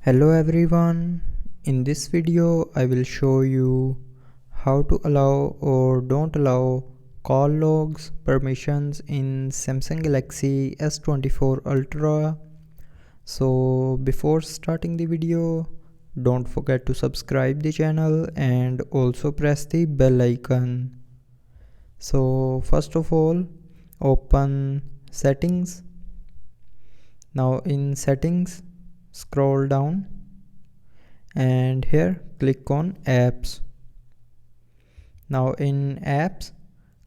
Hello everyone, in this video I will show you how to allow or don't allow call logs permissions in Samsung Galaxy S24 Ultra. So before starting the video, don't forget to subscribe the channel and also press the bell icon. So first of all, open settings. Now in settings, scroll down and here click on apps. Now in apps,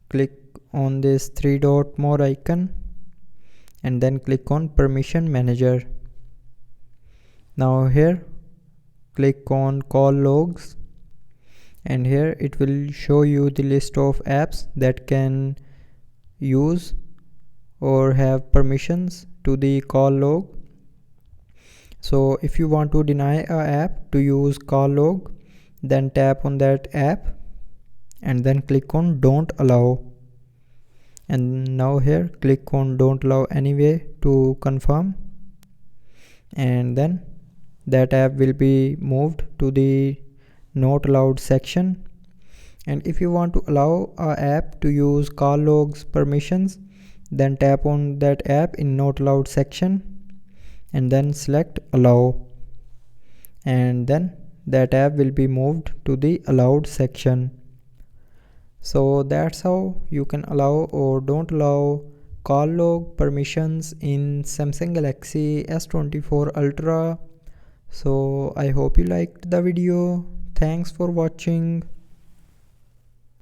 click on this three dot more icon and then click on permission manager. Now here click on call logs and here it will show you the list of apps that can use or have permissions to the call log. So if you want to deny a app to use call log, then tap on that app and then click on don't allow, and now here click on don't allow anyway to confirm, and then that app will be moved to the not allowed section. And if you want to allow a app to use call logs permissions, then tap on that app in not allowed section and then select allow, and then that app will be moved to the allowed section. So that's how you can allow or don't allow call log permissions in Samsung Galaxy S24 Ultra. So I hope you liked the video. Thanks for watching.